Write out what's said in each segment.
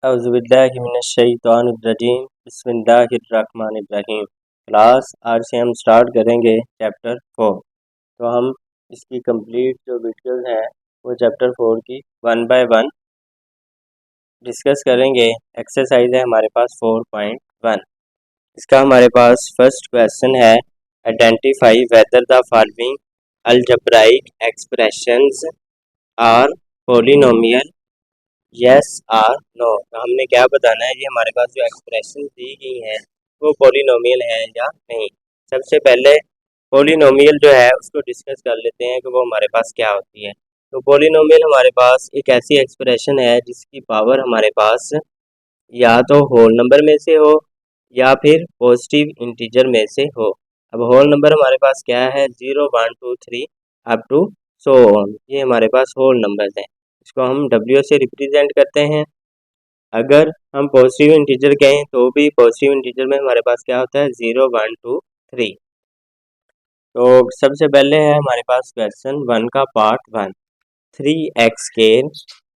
औज़ुबिल्लाहिमिनश्शैतानिर्रजीम बिस्मिल्लाहिर्रहमानिर्रहीम। क्लास आज से हम स्टार्ट करेंगे चैप्टर 4। तो हम इसकी कंप्लीट जो वीडियोज़ हैं वो चैप्टर 4 की 1 बाय 1 डिस्कस करेंगे। एक्सरसाइज है हमारे पास 4.1। इसका हमारे पास फर्स्ट क्वेश्चन है, identify whether the following algebraic expressions are polynomial yes or no. तो हमने क्या बताना है, ये हमारे पास जो एक्सप्रेशन दी गई हैं वो पॉलिनोमियल है या नहीं। सबसे पहले पॉलिनोमियल जो है उसको डिस्कस कर लेते हैं कि वो हमारे पास क्या होती है। तो पॉलिनोमियल हमारे पास एक ऐसी एक्सप्रेशन है जिसकी पावर हमारे पास या तो होल नंबर में से हो या फिर पॉजिटिव इंटीजर में से हो। अब होल नंबर हमारे पास क्या है, 0 1 2 3 अप टू सो ऑन, ये हमारे पास होल नंबर्स हैं। इसको हम W से रिप्रेजेंट करते हैं। अगर हम पॉजिटिव इंटीजर कहें तो भी पॉजिटिव इंटीजर में हमारे पास क्या होता है, 0 1 2 3। तो सबसे पहले है हमारे पास क्वेश्चन 1 का part 1, 3x square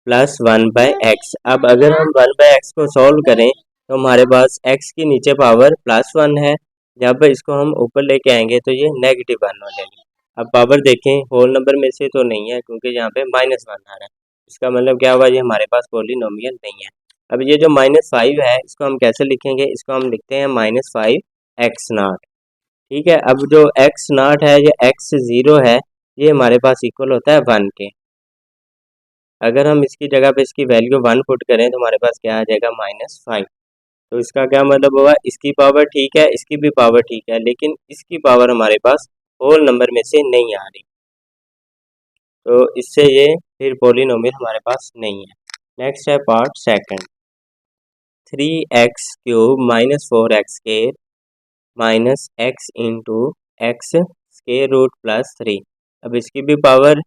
plus 1 by x. अब अगर हम 1 बाय एक्स को सॉल्व करें तो हमारे पास x की नीचे पावर +1 है, जब इसको हम ऊपर लेके आएंगे तो ये -1 हो जाएगी। अब पावर देखें, होल नंबर में से तो नहीं है क्योंकि यहाँ पे -1 आ रहा है। इसका मतलब क्या हुआ, ये हमारे पास पॉलिनोमियल नहीं है। अब ये जो -5 है इसको हम कैसे लिखेंगे, इसको हम लिखते हैं -5x0। ठीक है, अब जो x0 है ये x0 है, ये हमारे पास इक्वल होता है 1 के। अगर हम इसकी जगह पे इसकी वैल्यू 1 पुट करें तो हमारे पास क्या आ जाएगा, -5। तो इसका क्या मतलब हुआ, इसकी पावर ठीक है, इसकी भी पावर ठीक है, लेकिन इसकी पावर हमारे पास होल नंबर में से नहीं आ रही, तो इससे ये फिर पॉलिनोमियल हमारे पास नहीं है। नेक्स्ट है part second, 3x³ - 4x square minus x into x square root +3। अब इसकी भी पावर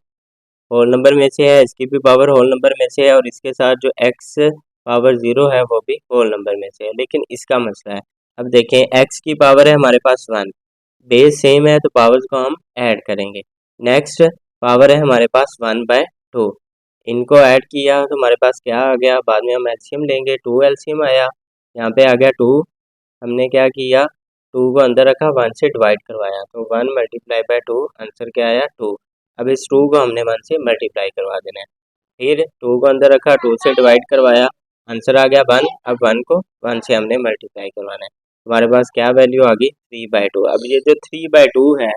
होल नंबर में से है, इसकी भी पावर होल नंबर में से है, और इसके साथ जो x पावर 0 है वो भी होल नंबर में से है, लेकिन इसका मसला है। अब देखें, x की पावर है हमारे पास 1, बेस सेम है तो पावर्स को हम ऐड करेंगे। नेक्स्ट पावर है हमारे पास 1/2, इनको ऐड किया तो हमारे पास क्या आ गया, बाद में हम एलसीएम लेंगे, 2 एलसीएम आया, यहाँ पे आ गया 2। हमने क्या किया, 2 को अंदर रखा, 1 से डिवाइड करवाया, तो 1 × 2 आंसर क्या आया, 2। अब इस 2 को हमने 1 से मल्टीप्लाई करवा देना है। फिर 2 को अंदर रखा, 2 से डिवाइड करवाया, आंसर आ गया 1। अब 1 को 1 से हमने मल्टीप्लाई करवाना है, हमारे पास क्या वैल्यू आ गई, 3/2। अब ये जो 3/2 है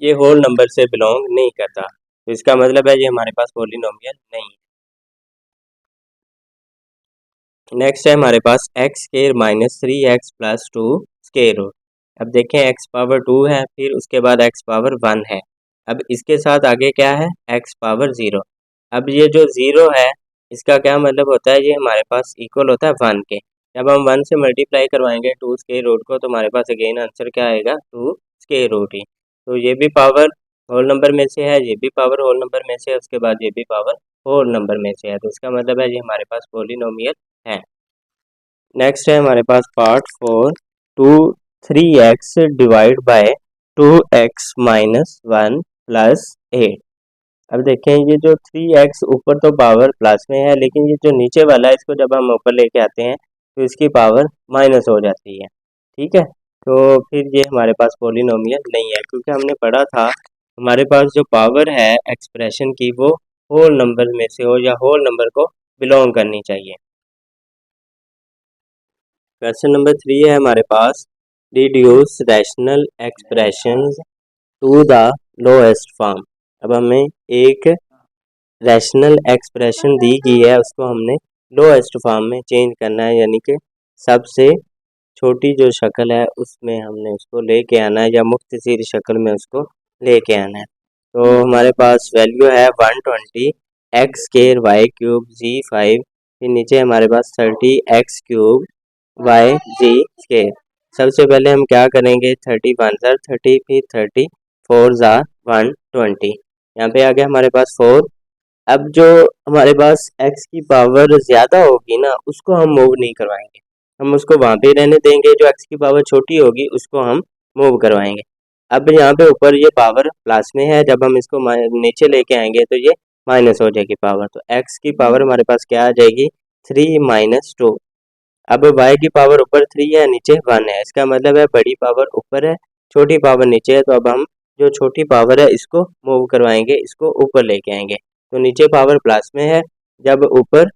ये होल नंबर से बिलोंग नहीं करता, तो इसका मतलब है ये हमारे पास पॉलिनोमियल नहीं है। नेक्स्ट है हमारे पास x² - 3x + 2 स्क्वायर रूट। अब देखें, x पावर 2 है, फिर उसके बाद x पावर 1 है, अब इसके साथ आगे क्या है, x पावर 0। अब ये जो 0 है इसका क्या मतलब होता है, ये हमारे पास इक्वल होता है 1 के। जब हम 1 से मल्टीप्लाई करवाएंगे 2 स्क्वायर रूट को तो हमारे पास अगेन आंसर क्या आएगा, 2 स्क्वायर रूट ही। तो ये भी पावर होल नंबर में से है, ये भी पावर होल नंबर में से है, उसके बाद ये भी पावर होल नंबर में से है, तो इसका मतलब है ये हमारे पास पॉलिनोमियल है। नेक्स्ट है हमारे पास part 4, 3x divide by 2x - 1 + 8। अब देखें, ये जो 3x ऊपर तो पावर प्लस में है, लेकिन ये जो नीचे वाला है इसको जब हम ऊपर लेके आते हैं तो इसकी पावर माइनस हो जाती है। ठीक है, तो फिर ये हमारे पास पॉलिनोमियल नहीं है, क्योंकि हमने पढ़ा था हमारे पास जो पावर है एक्सप्रेशन की वो होल नंबर में से हो या होल नंबर को बिलोंग करनी चाहिए। क्वेश्चन नंबर 3 है हमारे पास, reduce rational expressions to the lowest form. अब हमें एक रैशनल एक्सप्रेशन दी गई है, उसको हमने लोएस्ट फॉर्म में चेंज करना है, यानी कि सबसे छोटी जो शक्ल है उसमें हमने उसको लेके आना है, या मुख्तसर शक्ल में उसको लेके आना है। तो हमारे पास वैल्यू है 120 x² y³ z5, फिर नीचे हमारे पास 30 x³ y/z²। सबसे पहले हम क्या करेंगे, 30 1 30, फिर 30 4 120, यहाँ पे आ गया हमारे पास 4। अब जो हमारे पास x की पावर ज़्यादा होगी ना उसको हम मूव नहीं करवाएंगे, हम उसको वहाँ पे रहने देंगे, जो x की पावर छोटी होगी उसको हम मूव करवाएंगे। अब यहाँ पे ऊपर ये पावर प्लस में है, जब हम इसको नीचे लेके आएंगे तो ये माइनस हो जाएगी पावर, तो x की पावर हमारे पास क्या आ जाएगी, 3 माइनस 2। अब y की पावर ऊपर 3 है, नीचे 1 है, इसका मतलब है बड़ी पावर ऊपर है, छोटी पावर नीचे है। तो अब हम जो छोटी पावर है इसको मूव करवाएंगे, इसको ऊपर लेके आएंगे। तो नीचे पावर प्लस में है, जब ऊपर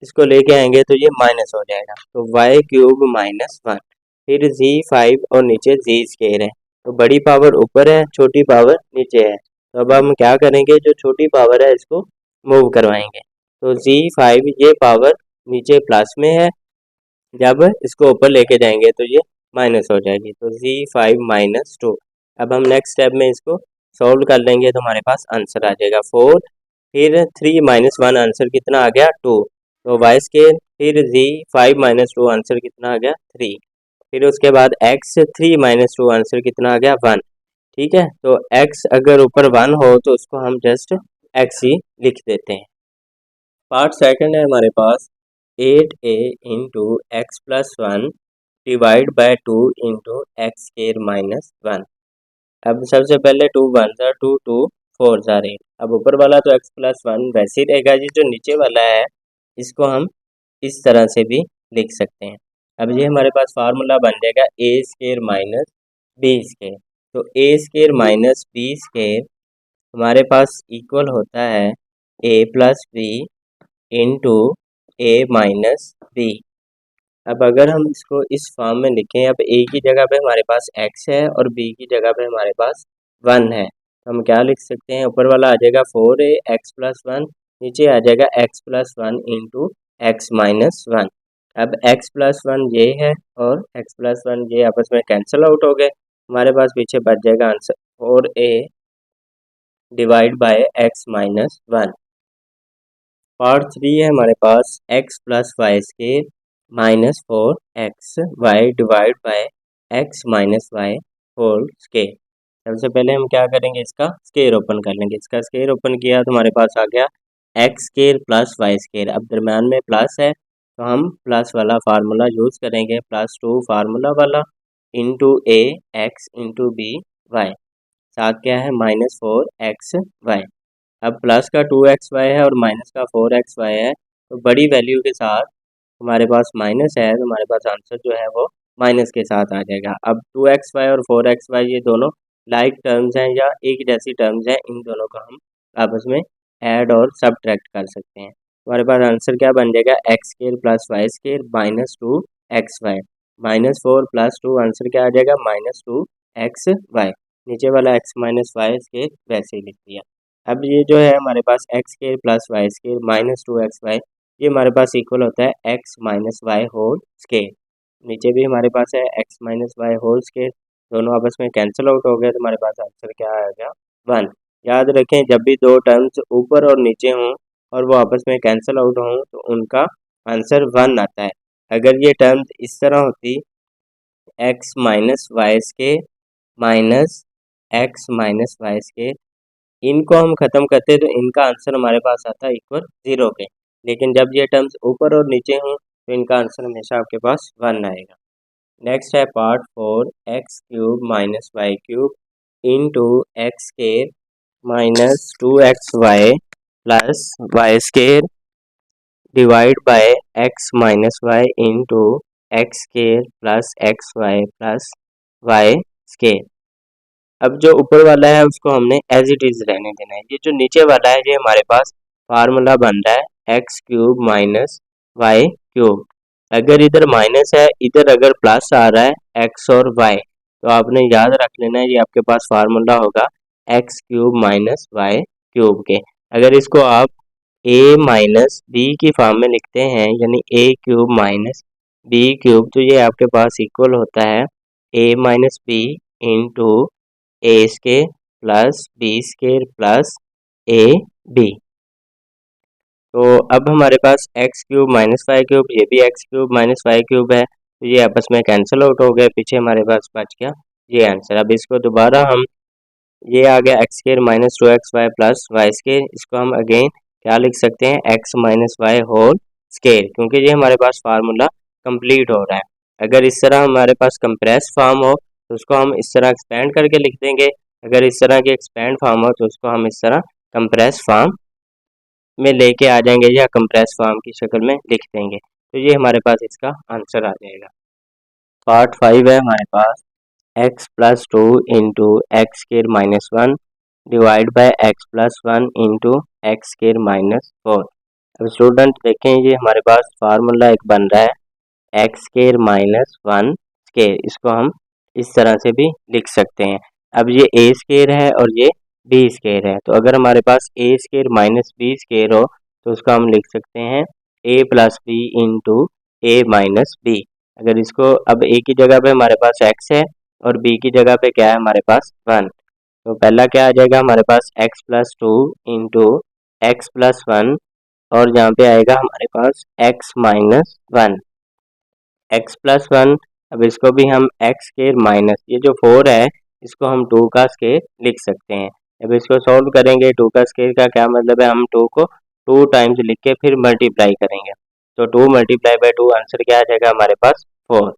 इसको लेके आएंगे तो ये माइनस हो जाएगा। तो y क्यूब माइनस 1, फिर z5 और नीचे z स्क्वायर है। तो बड़ी पावर ऊपर है, छोटी पावर नीचे है। तो अब हम क्या करेंगे, जो छोटी पावर है इसको मूव करवाएंगे। तो z5 ये पावर नीचे प्लस में है, जब इसको ऊपर लेके जाएंगे तो ये माइनस हो जाएगी। तो z5 माइनस 2। अब हम नेक्स्ट स्टेप में इसको सॉल्व कर लेंगे तो हमारे पास आंसर आ जाएगा 4। फिर 3 माइनस 1 आंसर कितना आ गया 2। तो वाई स्केयर, फिर z5 माइनस 2 आंसर कितना आ गया 3। फिर उसके बाद x 3 माइनस 2 आंसर कितना आ गया 1। ठीक है, तो x अगर ऊपर 1 हो तो उसको हम जस्ट x ही लिख देते हैं। पार्ट सेकंड है हमारे पास 8a into x plus 1 divide by 2 into x square minus 1। अब सबसे पहले 2 1 ज़ा 2 2 4 ज़ा 8। अब ऊपर वाला तो x प्लस 1 वैसे ही रहेगा जी, जो नीचे वाला है इसको हम इस तरह से भी लिख सकते हैं। अब ये हमारे पास फार्मूला बन जाएगा ए स्केयर माइनस बी स्केयर। तो ए स्केयर माइनस बी स्केयर हमारे पास इक्वल होता है ए plus b into a minus B. अब अगर हम इसको इस फॉर्म में लिखें, अब ए की जगह पे हमारे पास x है और b की जगह पे हमारे पास 1 है, तो हम क्या लिख सकते हैं, ऊपर वाला आ जाएगा 4a x प्लस 1, नीचे आ जाएगा x plus 1 into x minus 1। अब x प्लस 1 ये है और x प्लस 1 ये आपस में कैंसिल आउट हो गए, हमारे पास पीछे बच जाएगा answer 4a divide by x minus 1। Part 3 है हमारे पास x plus y square minus 4x y divide by x minus y whole square. सबसे पहले हम क्या करेंगे, इसका स्केयर ओपन कर लेंगे। इसका स्केयर ओपन किया तो हमारे पास आ गया x square plus y square. अब दरम्यान में प्लस है तो हम प्लस वाला फार्मूला यूज़ करेंगे, प्लस 2 फार्मूला वाला into a x into b y, साथ क्या है माइनस 4x वाई। अब प्लस का 2xy है और माइनस का 4xy है, तो बड़ी वैल्यू के साथ हमारे पास माइनस है, तो हमारे पास आंसर जो है वो माइनस के साथ आ जाएगा। अब 2xy और 4xy ये दोनों लाइक टर्म्स हैं या एक जैसी टर्म्स हैं, इन दोनों को हम आपस में ऐड और सब्ट्रैक्ट कर सकते हैं। हमारे पास आंसर क्या बन जाएगा, x square plus y square minus 2xy, minus 4 plus 2 answer क्या आ जाएगा माइनस 2xy। नीचे वाला x माइनस वाई स्केयर वैसे ही लिख दिया। अब ये जो है हमारे पास x square plus y square minus 2xy, ये हमारे पास इक्वल होता है x minus y whole square. नीचे भी हमारे पास है x minus y whole square, दोनों आपस में कैंसिल आउट हो गए, तो हमारे पास आंसर क्या आएगा 1। याद रखें, जब भी दो टर्म्स ऊपर और नीचे हों और वो आपस में कैंसिल आउट हों तो उनका आंसर 1 आता है। अगर ये टर्म्स इस तरह होती x minus y square minus x minus y square, इनको हम खत्म करते तो इनका आंसर हमारे पास आता है इक्वल 0 के। लेकिन जब ये टर्म्स ऊपर और नीचे हों तो इनका आंसर हमेशा आपके पास 1 आएगा। नेक्स्ट है part 4 x cube minus y cube into x square minus 2xy plus y square divide by x minus y into x square plus x y plus y square. अब जो ऊपर वाला है उसको हमने एज इट इज रहने देना है। ये जो नीचे वाला है ये हमारे पास फार्मूला बन रहा है x cube minus y cube. अगर इधर माइनस है, इधर अगर प्लस आ रहा है एक्स और वाई, तो आपने याद रख लेना है ये आपके पास फार्मूला होगा x cube minus y cube के। अगर इसको आप ए माइनस बी की फॉर्म में लिखते हैं, यानी a cube minus b cube, तो ये आपके पास इक्वल होता है a minus b into a square plus b square plus a b. तो अब हमारे पास x cube minus y cube, ये भी x cube minus y cube है, तो ये आपस में कैंसिल आउट हो गए, पीछे हमारे पास बच गया ये आंसर। अब इसको दोबारा हम, ये आ गया x square minus 2xy plus y square, इसको हम अगेन क्या लिख सकते हैं x minus y whole square, क्योंकि ये हमारे पास फार्मूला कंप्लीट हो रहा है। अगर इस तरह हमारे पास कंप्रेस फॉर्म हो तो उसको हम इस तरह एक्सपेंड करके लिख देंगे, अगर इस तरह की एक्सपेंड फॉर्म हो तो उसको हम इस तरह कंप्रेस फॉर्म में लेके आ जाएंगे या कंप्रेस फॉर्म की शक्ल में लिख देंगे, तो ये हमारे पास इसका आंसर आ जाएगा। पार्ट 5 है हमारे पास x plus 2 into x square minus 1 divide by x plus 1 into x square minus 4। अब स्टूडेंट देखें, ये हमारे पास फार्मूला एक बन रहा है एक्स स्केयर माइनस 1 स्केयर, इसको हम इस तरह से भी लिख सकते हैं। अब ये ए स्केयर है और ये बी स्केयर है, तो अगर हमारे पास a square minus b square हो तो उसको हम लिख सकते हैं ए plus b into a minus B. अगर इसको अब ए की जगह पे हमारे पास x है और b की जगह पे क्या है हमारे पास 1, तो पहला क्या आ जाएगा हमारे पास x plus 2 into x plus 1 और यहाँ पे आएगा हमारे पास x माइनस 1 एक्स प्लस 1। अब इसको भी हम एक्स स्केयर माइनस ये जो 4 है इसको हम 2 का स्केयर लिख सकते हैं। अब इसको सॉल्व करेंगे, 2 का स्केयर का क्या मतलब है, हम 2 को 2 टाइम्स लिख के फिर मल्टीप्लाई करेंगे, तो 2 मल्टीप्लाई बाय 2 आंसर क्या आ जाएगा हमारे पास 4।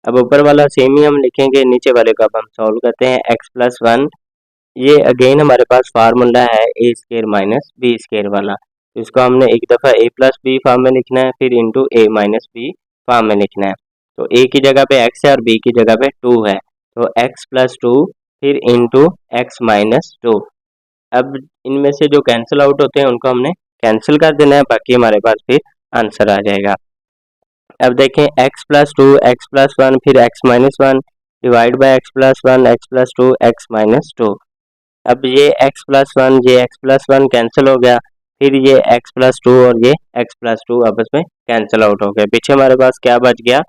अब ऊपर वाला सेम ही हम लिखेंगे, नीचे वाले को अब हम सॉल्व करते हैं x प्लस 1, ये अगेन हमारे पास फार्मूला है ए स्केयर माइनस बी स्केयर वाला, तो इसको हमने एक दफ़ा ए प्लस बी फॉर्म में लिखना है फिर into a minus b form में लिखना है। तो ए की जगह पे x है और b की जगह पे 2 है, तो x प्लस 2 फिर इंटू एक्स माइनस 2। अब इनमें से जो कैंसिल आउट होते हैं उनको हमने कैंसिल कर देना है, बाकी हमारे पास फिर आंसर आ जाएगा। अब देखें x प्लस 2 एक्स प्लस 1 फिर x minus 1 divide by x plus 1 x plus 2 x minus 2। अब ये x प्लस 1 ये x प्लस 1 कैंसिल हो गया, फिर ये x प्लस 2 और ये x प्लस 2 आपस में कैंसिल आउट हो गए, पीछे हमारे पास क्या बच गया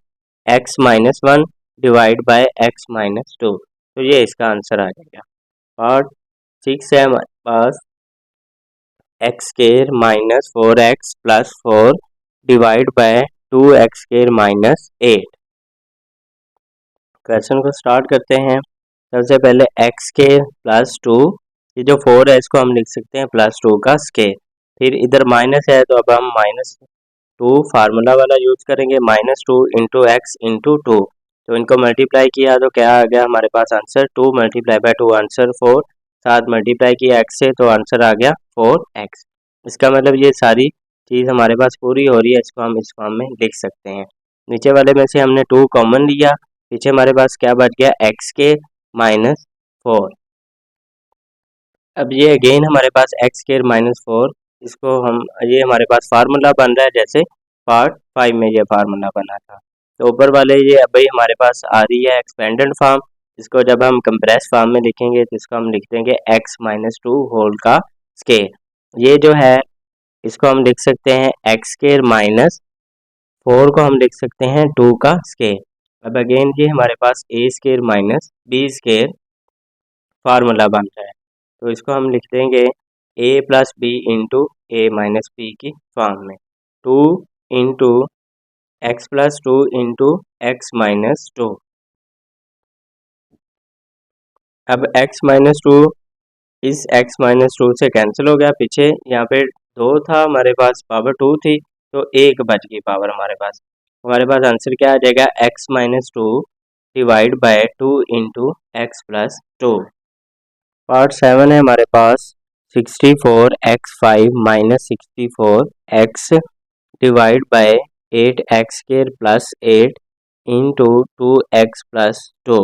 x minus 1 divide by x minus 2, तो ये इसका आंसर आ जाएगा। पार्ट 6 है हमारे पास x square minus 4x plus 4 divide by 2x square minus 8। Question को स्टार्ट करते हैं। सबसे पहले एक्स स्केयर प्लस 2, ये जो 4 है इसको हम लिख सकते हैं प्लस 2 का स्केयर, फिर इधर माइनस है तो अब हम माइनस 2 फार्मूला वाला यूज करेंगे, माइनस 2 इंटू एक्स इंटू 2, तो इनको मल्टीप्लाई किया तो क्या आ गया हमारे पास आंसर 2 मल्टीप्लाई बाय 2 आंसर 4, साथ मल्टीप्लाई किया एक्स से तो आंसर आ गया 4x। इसका मतलब ये सारी चीज़ हमारे पास पूरी हो रही है, इसको हम इस फॉर्म में लिख सकते हैं। नीचे वाले में से हमने 2 कॉमन लिया, पीछे हमारे पास क्या बच गया एक्स के माइनस 4। अब ये अगेन हमारे पास एक्स स्केयर माइनस 4, इसको हम ये हमारे पास फार्मूला बन रहा है जैसे पार्ट 5 में ये फार्मूला बना था, तो ऊपर वाले ये अभी हमारे पास आ रही है एक्सपेंडेड फॉर्म, इसको जब हम कंप्रेस फॉर्म में लिखेंगे तो इसको हम लिख देंगे एक्स माइनस 2 होल का स्केयर। ये जो है इसको हम लिख सकते हैं एक्स स्केयर माइनस 4 को हम लिख सकते हैं 2 का स्केयर। अब अगेन ये हमारे पास a square minus b square formula बन रहा है, तो इसको हम लिख देंगे a plus b into a minus b की फॉर्म में, 2 into x plus 2 into x minus 2। अब x माइनस 2 इस x माइनस 2 से कैंसिल हो गया, पीछे यहाँ पे 2 था हमारे पास, पावर 2 थी तो 1 बच गई पावर हमारे पास आंसर क्या आ जाएगा x minus 2 divide by 2 into x plus 2। Part 7 है हमारे पास 64x5 minus 64x divide by 8x square plus 8 into 2x plus 2।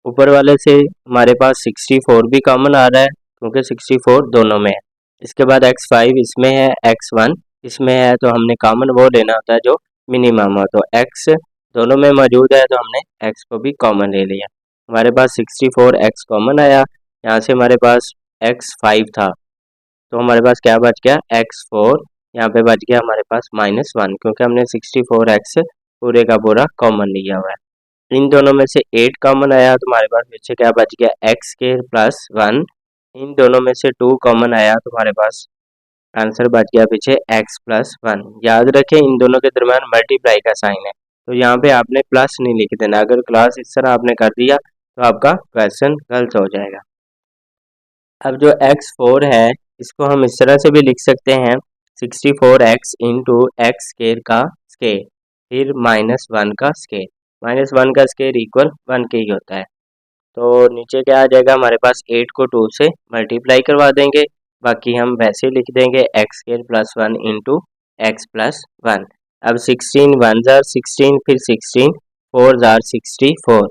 ऊपर वाले से हमारे पास 64 भी कॉमन आ रहा है क्योंकि 64 दोनों में है, इसके बाद x5 इसमें है x1 इसमें है, तो हमने कॉमन वो लेना होता है जो मिनिमम हो, तो x दोनों में मौजूद है तो हमने x को भी कॉमन ले लिया, हमारे पास 64x कॉमन आया, यहाँ से हमारे पास x5 था तो हमारे पास क्या बच गया x4, यहाँ पे बच गया हमारे पास -1 क्योंकि हमने 64x पूरे का पूरा कॉमन लिया हुआ है। इन दोनों में से 8 कॉमन आया तो हमारे पास पीछे क्या बच गया एक्स स्केयर प्लस 1, इन दोनों में से 2 कॉमन आया तो हमारे पास आंसर बच गया पीछे x प्लस 1। याद रखें इन दोनों के दरम्यान मल्टीप्लाई का साइन है, तो यहाँ पे आपने प्लस नहीं लिख देना, अगर क्लास इस तरह आपने कर दिया तो आपका क्वेश्चन गलत हो जाएगा। अब जो x4 है इसको हम इस तरह से भी लिख सकते हैं 64x इंटू एक्स स्केयर का स्केयर फिर -1 का स्केयर, -1 का स्केयर इक्वल 1 के ही होता है, तो नीचे क्या आ जाएगा हमारे पास 8 को 2 से मल्टीप्लाई करवा देंगे, बाकी हम वैसे लिख देंगे x square plus 1 into x plus 1। अब 16 1 जार 16, फिर 16 4 जार 64,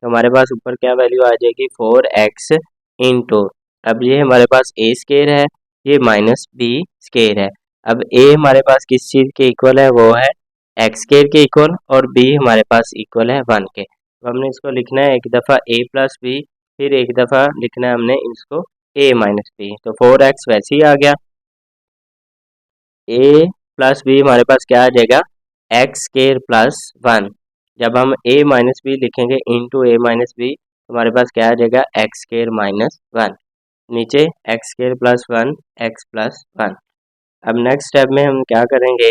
तो हमारे पास ऊपर क्या वैल्यू आ जाएगी 4x इंटू, अब ये हमारे पास ए स्क्वायर है, ये माइनस बी स्क्वायर है। अब ए हमारे पास किस चीज़ के इक्वल है, वो है एक्स स्क्वायर के इक्वल, और बी हमारे पास इक्वल है 1 के। तो हमने इसको लिखना है एक दफ़ा a प्लस बी, फिर एक दफ़ा लिखना है हमने इसको a माइनस बी। तो 4x वैसे ही आ गया, a प्लस बी हमारे पास क्या आ जाएगा एक्स स्क्वायर प्लस 1। जब हम a माइनस बी लिखेंगे इंटू a माइनस बी, हमारे पास क्या आ जाएगा एक्स स्क्वायर माइनस 1, नीचे x square plus 1 x plus 1। अब नेक्स्ट स्टेप में हम क्या करेंगे,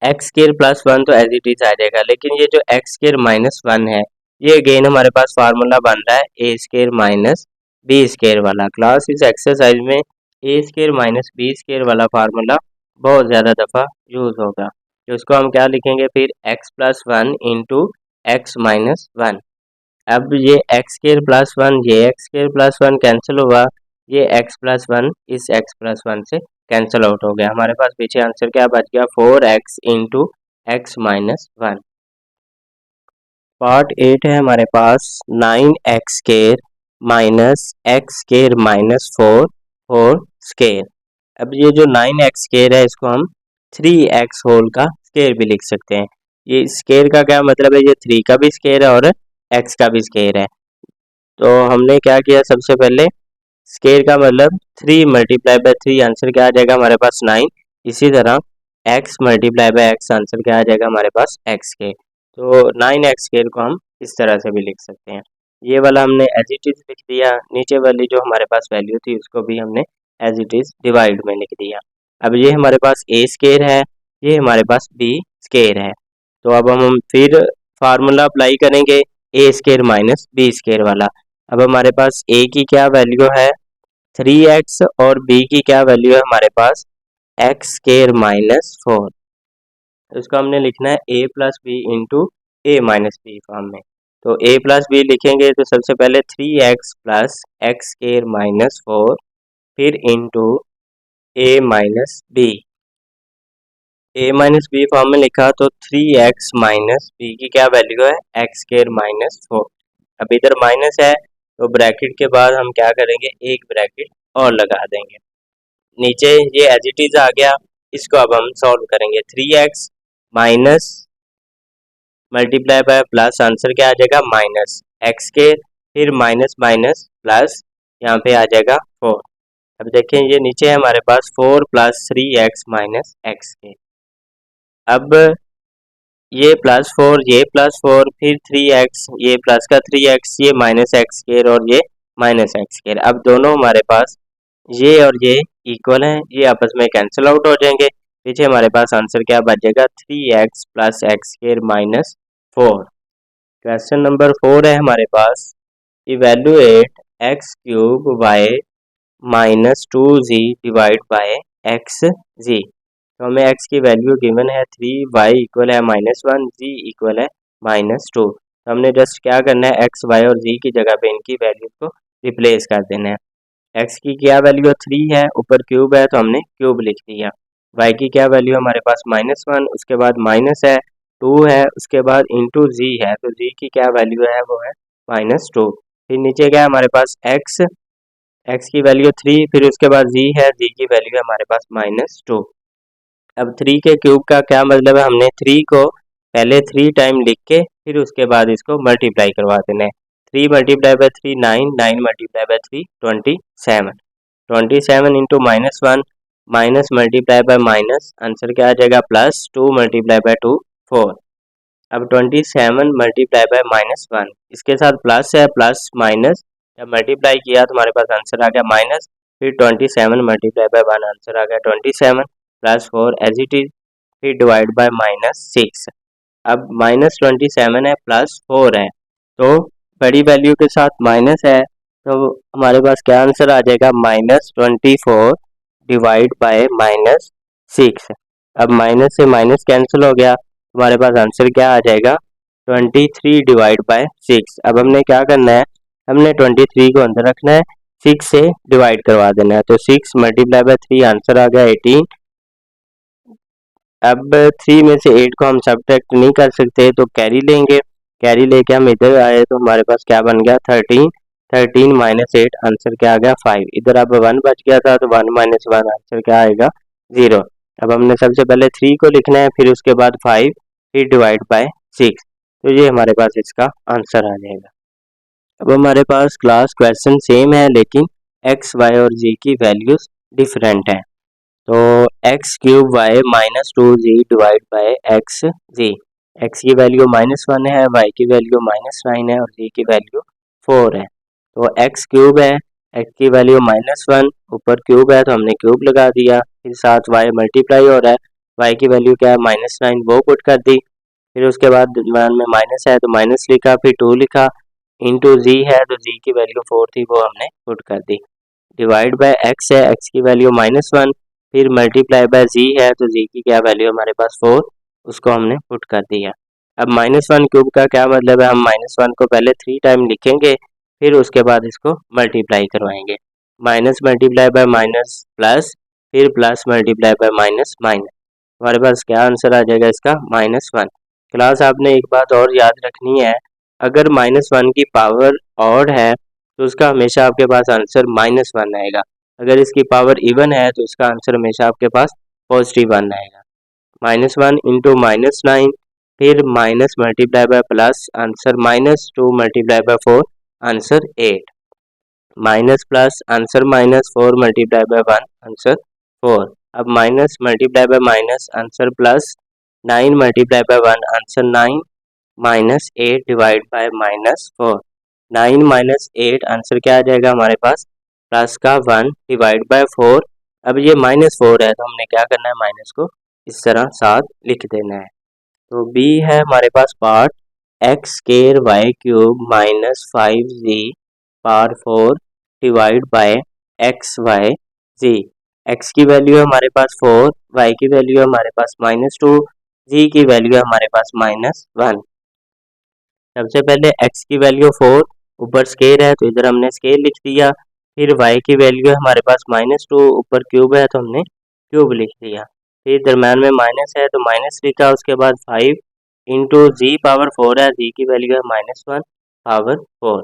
एक्स स्क्वायर प्लस 1 तो एज इट इज आ जाएगा, लेकिन ये जो एक्स स्क्वायर माइनस 1 है, ये अगेन हमारे पास फार्मूला बन रहा है ए स्क्वायर माइनस बी स्क्वायर वाला। क्लास इस एक्सरसाइज में ए स्क्वायर माइनस बी स्क्वायर वाला फार्मूला बहुत ज़्यादा दफ़ा यूज़ होगा, तो उसको हम क्या लिखेंगे फिर x plus 1 into x minus 1। अब ये एक्स स्क्वायर प्लस 1, ये एक्स स्क्वायर प्लस 1 कैंसिल हुआ, ये एक्स प्लस 1 इस एक्स प्लस 1 से कैंसिल आउट हो गया, हमारे पास पीछे आंसर क्या बच गया 4x into x minus 1। Part 8 है हमारे पास 9x square minus x square minus 4 whole square. अब ये जो 9x स्क्वायर है, इसको हम 3x होल का स्क्वायर भी लिख सकते हैं। ये स्क्वायर का क्या मतलब है, ये 3 का भी स्क्वायर है और x का भी स्क्वायर है। तो हमने क्या किया, सबसे पहले स्क्वायर का मतलब 3 मल्टीप्लाई बाय 3, आंसर क्या आ जाएगा हमारे पास 9। इसी तरह x multiply by x, answer क्या आ जाएगा हमारे पास x के। तो 9x स्क्वायर को हम इस तरह से भी लिख सकते हैं। ये वाला हमने एज इट इज लिख दिया, नीचे वाली जो हमारे पास वैल्यू थी उसको भी हमने एज इट इज डिवाइड में लिख दिया। अब ये हमारे पास a स्क्वायर है, ये हमारे पास b स्क्वायर है, तो अब हम फिर फार्मूला अप्लाई करेंगे a square minus b square वाला। अब हमारे पास a की क्या वैल्यू है 3x और b की क्या वैल्यू है हमारे पास एक्स स्क्वायर माइनस 4। इसको हमने लिखना है a plus b into a minus b form में। तो a प्लस बी लिखेंगे तो सबसे पहले 3x plus x square minus 4, फिर into a minus b. a minus b form में लिखा तो 3x माइनस बी की क्या वैल्यू है एक्स स्क्वायर माइनस 4। अब इधर माइनस है तो ब्रैकेट के बाद हम क्या करेंगे, एक ब्रैकेट और लगा देंगे, नीचे ये एज इट इज आ गया। इसको अब हम सॉल्व करेंगे, 3x minus multiply bye plus, answer क्या आ जाएगा माइनस एक्स के, फिर माइनस माइनस प्लस, यहाँ पे आ जाएगा 4। अब देखें ये नीचे है हमारे पास 4 प्लस 3x माइनस एक्स के। अब ये प्लस 4, ये प्लस 4, फिर 3x, ये प्लस का 3x, ये माइनस एक्स स्क्वायर और ये माइनस एक्स स्क्वायर। अब दोनों हमारे पास ये और ये इक्वल हैं, ये आपस में कैंसिल आउट हो जाएंगे, पीछे हमारे पास आंसर क्या बच जाएगा 3x plus x square minus 4। Question number 4 है हमारे पास, evaluate x cube y minus 2z divide by x z. तो हमें x की वैल्यू गिवन है 3, y इक्वल है -1, z इक्वल है -2। तो हमने जस्ट क्या करना है, x, y और z की जगह पे इनकी वैल्यू को रिप्लेस कर देना है। x की क्या वैल्यू 3 है, ऊपर क्यूब है तो हमने क्यूब लिख दिया। y की क्या वैल्यू हमारे पास -1, उसके बाद माइनस है 2 है, उसके बाद इंटू z है, तो z की क्या वैल्यू है वो है -2। फिर नीचे क्या है हमारे पास x की वैल्यू 3, फिर उसके बाद z है, z की वैल्यू है हमारे पास -2। अब 3 के क्यूब का क्या मतलब है, हमने 3 को पहले 3 टाइम लिख के फिर उसके बाद इसको मल्टीप्लाई करवा देना है। 3 multiply by 3 9, 9 multiply by 3 27, 27 into -1 minus multiply by minus, answer क्या आ जाएगा +2 मल्टीप्लाई बाय 2 4। अब 27 मल्टीप्लाई बाय -1, इसके साथ प्लस है, प्लस माइनस जब मल्टीप्लाई किया तो हमारे पास आंसर आ गया माइनस, फिर 27 मल्टीप्लाई बाय 1, आंसर आ गया 27 प्लस 4 एज इट इज, फिर डिवाइड बाय -6। अब -27 है प्लस 4 है, तो बड़ी वैल्यू के साथ माइनस है, तो हमारे पास क्या आंसर आ जाएगा -24 डिवाइड बाय -6। अब माइनस से माइनस कैंसिल हो गया, हमारे पास आंसर क्या आ जाएगा 23 डिवाइड बाय 6। अब हमने क्या करना है, हमने 23 को अंदर रखना है, 6 से डिवाइड करवा देना है। तो 6 मल्टीप्लाई बाय 3 आंसर आ गया 18। अब 3 में से 8 को हम सब्ट्रैक्ट नहीं कर सकते तो कैरी लेंगे, कैरी लेके हम इधर आए तो हमारे पास क्या बन गया 13। 13 माइनस 8 आंसर क्या आ गया 5। इधर अब 1 बच गया था तो 1 माइनस 1 आंसर क्या आएगा 0। अब हमने सबसे पहले 3 को लिखना है, फिर उसके बाद 5, फिर डिवाइड बाय 6। तो ये हमारे पास इसका आंसर आ जाएगा। अब हमारे पास क्लास क्वेश्चन सेम है लेकिन x, y और z की वैल्यूज डिफरेंट है। तो x cube y minus 2z divide by x z. X की वैल्यू -1 है, वाई की वैल्यू -9 है और जी की वैल्यू 4 है। तो एक्स क्यूब है, एक्स की वैल्यू -1, ऊपर क्यूब है तो हमने क्यूब लगा दिया, फिर साथ वाई मल्टीप्लाई हो रहा है, वाई की वैल्यू क्या है -9 वो पुट कर दी, फिर उसके बाद वन में माइनस है तो माइनस लिखा, फिर 2 लिखा, इंटू जी है तो जी की वैल्यू 4 थी वो हमने पुट कर दी, डिवाइड बाय एक्स है, एक्स की वैल्यू -1, फिर मल्टीप्लाई बाय जी है तो जी की क्या वैल्यू हमारे पास 4, उसको हमने पुट कर दिया। अब -1 क्यूब का क्या मतलब है, हम -1 को पहले 3 टाइम लिखेंगे, फिर उसके बाद इसको मल्टीप्लाई करवाएंगे, minus multiply by minus plus, फिर plus multiply by minus minus, हमारे पास क्या आंसर आ जाएगा इसका -1। क्लास आपने एक बात और याद रखनी है, अगर -1 की पावर ऑड है तो उसका हमेशा आपके पास आंसर -1 आएगा, अगर इसकी पावर इवन है तो इसका आंसर हमेशा आपके पास +1 आएगा। -1 इंटू -9, फिर minus multiply bye plus, answer -2 multiply by 4 answer 8, minus plus answer -4 multiply by 1 answer 4। अब minus multiply by minus answer plus, 9 multiply by 1 answer 9, -8 divide by -4, 9 minus 8 answer क्या आ जाएगा हमारे पास प्लस का 1 डिवाइड बाय 4। अब ये -4 है तो हमने क्या करना है, माइनस को इस तरह साथ लिख देना है। तो बी है हमारे पास part, x square y cube -5z power 4 divide by x y z. X की वैल्यू है हमारे पास 4, वाई की वैल्यू है हमारे पास -2, जी की वैल्यू है हमारे पास -1। सबसे पहले x की वैल्यू 4, ऊपर स्केयर है तो इधर हमने स्केयर लिख दिया, फिर y की वैल्यू है हमारे पास -2, ऊपर क्यूब है तो हमने क्यूब लिख दिया, फिर दरम्यान में माइनस है तो माइनस लिखा, उसके बाद 5 इंटू जी पावर 4 है, जी की वैल्यू है -1 पावर 4,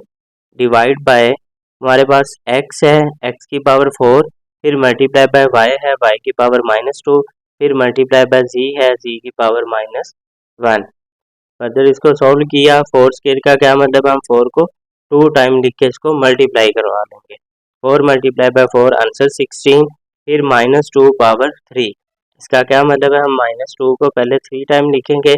डिवाइड बाय हमारे पास x है, x की पावर 4, फिर मल्टीप्लाई बाय y है, y की पावर -2, फिर मल्टीप्लाई बाय z है, z की पावर -1। फर्दर इसको सॉल्व किया, 4 स्क्वायर का क्या मतलब है, हम 4 को 2 टाइम लिख के इसको मल्टीप्लाई करवा देंगे, 4 मल्टीप्लाई बाय 4 आंसर 16, फिर -2 पावर 3, इसका क्या मतलब है, हम -2 को पहले 3 टाइम लिखेंगे,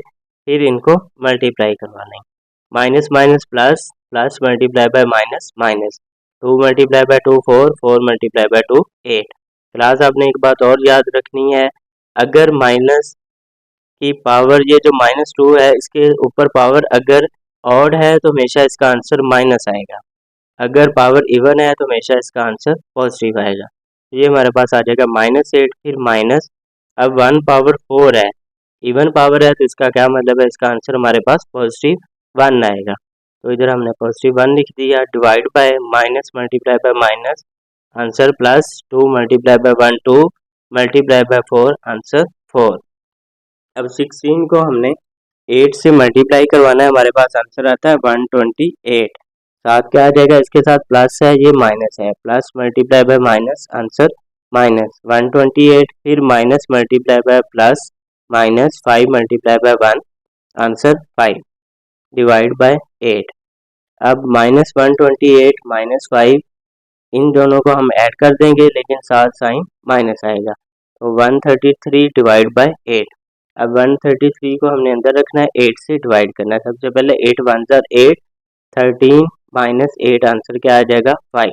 फिर इनको मल्टीप्लाई करवा लेंगे, minus minus plus, plus multiply by minus minus, 2 multiply by 2 4, 4 multiply by 2 8। Class आपने एक बात और याद रखनी है, अगर माइनस की पावर ये जो -2 है इसके ऊपर पावर अगर ऑड है तो हमेशा इसका आंसर माइनस आएगा, अगर पावर इवन है तो हमेशा इसका आंसर पॉजिटिव आएगा। तो ये हमारे पास आ जाएगा -8, फिर माइनस, अब 1 पावर 4 है, इवन पावर है तो इसका क्या मतलब है, इसका आंसर हमारे पास +1 आएगा, तो इधर हमने +1 लिख दिया, divide by minus multiply by minus answer plus, 2 multiply by 1 2 multiply by 4 answer 4। अब 16 को हमने 8 से मल्टीप्लाई करवाना है, हमारे पास आंसर आता है 128, साथ क्या आ जाएगा, इसके साथ प्लस है, ये माइनस है, plus multiply by minus answer -128, फिर minus multiply bye plus minus 5 multiply by 1 answer 5, divide by 8। अब -128 -5 इन दोनों को हम ऐड कर देंगे लेकिन साथ साइन माइनस आएगा, तो 133 डिवाइड बाय 8। अब 133 को हमने अंदर रखना है, 8 से डिवाइड करना है, सबसे पहले 8 1 8, 13 माइनस 8 आंसर क्या आ जाएगा 5,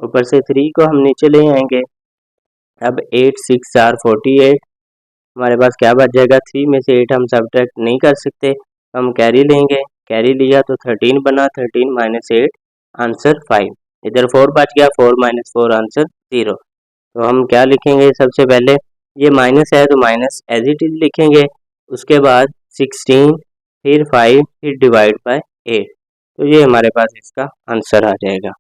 ऊपर से 3 को हम नीचे ले आएंगे, अब 8 6 4 48, हमारे पास क्या बच जाएगा, 3 में से 8 हम सब्ट्रैक्ट नहीं कर सकते, हम कैरी लेंगे, कैरी लिया तो 13 बना, 13 माइनस 8 आंसर 5, इधर 4 बच गया, 4 माइनस 4 आंसर 0। तो हम क्या लिखेंगे, सबसे पहले ये माइनस है तो माइनस एज इट इज लिखेंगे, उसके बाद 16, फिर 5, फिर डिवाइड बाय 8, तो ये हमारे पास इसका आंसर आ जाएगा।